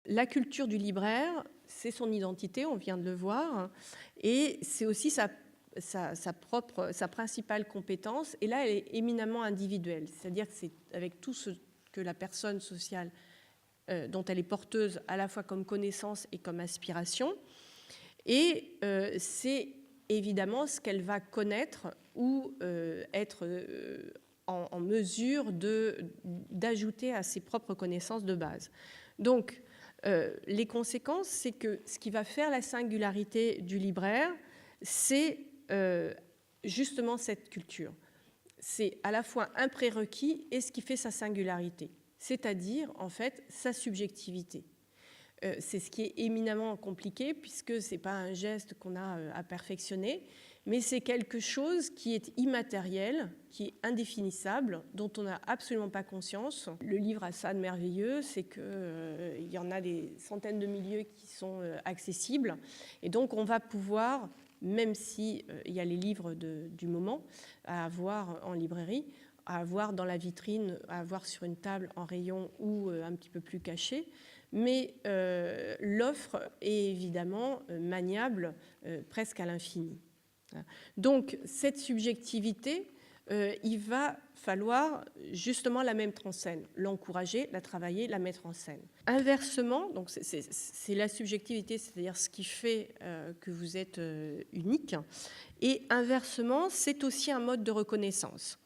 la culture du libraire, c'est son identité, on vient de le voir, et c'est aussi sa principale compétence. Et là, elle est éminemment individuelle, c'est-à-dire que c'est avec tout ce que la personne sociale dont elle est porteuse à la fois comme connaissance et comme aspiration. Et c'est évidemment ce qu'elle va connaître ou être en mesure d'ajouter à ses propres connaissances de base. Donc, les conséquences, c'est que ce qui va faire la singularité du libraire, c'est justement cette culture. C'est à la fois un prérequis et ce qui fait sa singularité, c'est-à-dire, en fait, sa subjectivité. C'est ce qui est éminemment compliqué, puisque ce n'est pas un geste qu'on a à perfectionner, mais c'est quelque chose qui est immatériel, qui est indéfinissable, dont on n'a absolument pas conscience. Le livre a ça de merveilleux, c'est qu'il y en a des centaines de milliers qui sont accessibles, et donc on va pouvoir, même s'il y a les livres du moment à avoir en librairie, à avoir dans la vitrine, à avoir sur une table en rayon ou un petit peu plus caché, mais l'offre est évidemment maniable presque à l'infini. Donc cette subjectivité, il va falloir justement la mettre en scène, l'encourager, la travailler, la mettre en scène. Inversement, donc c'est la subjectivité, c'est-à-dire ce qui fait que vous êtes unique, et inversement, c'est aussi un mode de reconnaissance.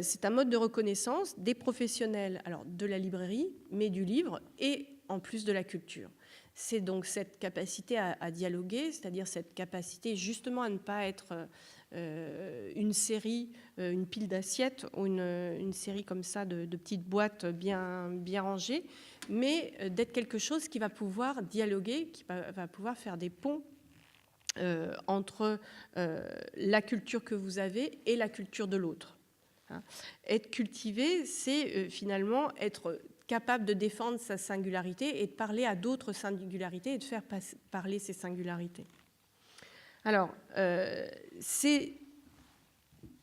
C'est un mode de reconnaissance des professionnels, alors de la librairie, mais du livre, et en plus de la culture. C'est donc cette capacité à dialoguer, c'est-à-dire cette capacité justement à ne pas être une série, une pile d'assiettes ou une série comme ça de petites boîtes bien rangées, mais d'être quelque chose qui va pouvoir dialoguer, qui va pouvoir faire des ponts entre la culture que vous avez et la culture de l'autre. Être cultivé, c'est finalement être capable de défendre sa singularité et de parler à d'autres singularités et de faire parler ces singularités. Alors, c'est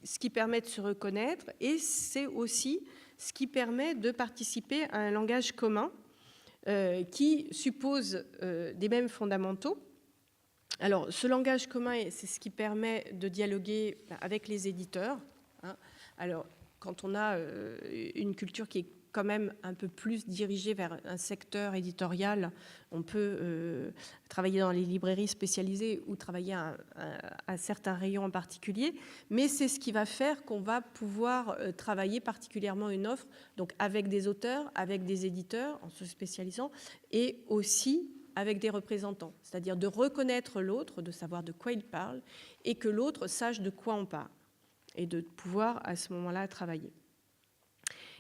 ce qui permet de se reconnaître et c'est aussi ce qui permet de participer à un langage commun qui suppose des mêmes fondamentaux. Alors, ce langage commun, c'est ce qui permet de dialoguer avec les éditeurs. Alors, quand on a une culture qui est quand même un peu plus dirigée vers un secteur éditorial, on peut travailler dans les librairies spécialisées ou travailler à certains rayons en particulier, mais c'est ce qui va faire qu'on va pouvoir travailler particulièrement une offre, donc avec des auteurs, avec des éditeurs en se spécialisant, et aussi avec des représentants, c'est-à-dire de reconnaître l'autre, de savoir de quoi il parle, et que l'autre sache de quoi on parle, et de pouvoir à ce moment-là travailler.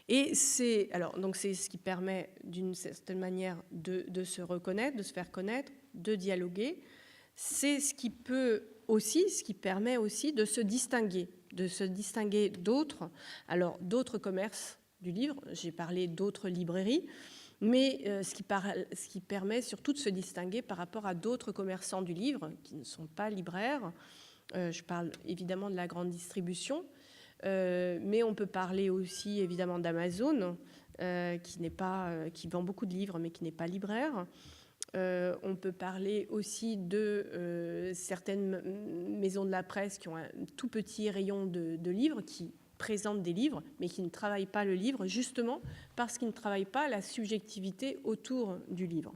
Et c'est ce qui permet d'une certaine manière de se reconnaître, de se faire connaître, de dialoguer. C'est ce qui permet aussi de se distinguer d'autres, alors d'autres commerces du livre, j'ai parlé d'autres librairies, mais ce qui permet surtout de se distinguer par rapport à d'autres commerçants du livre qui ne sont pas libraires. Je parle évidemment de la grande distribution, mais on peut parler aussi évidemment d'Amazon, qui vend beaucoup de livres, mais qui n'est pas libraire. On peut parler aussi de certaines maisons de la presse qui ont un tout petit rayon de livres, qui présentent des livres, mais qui ne travaillent pas le livre, justement parce qu'ils ne travaillent pas la subjectivité autour du livre.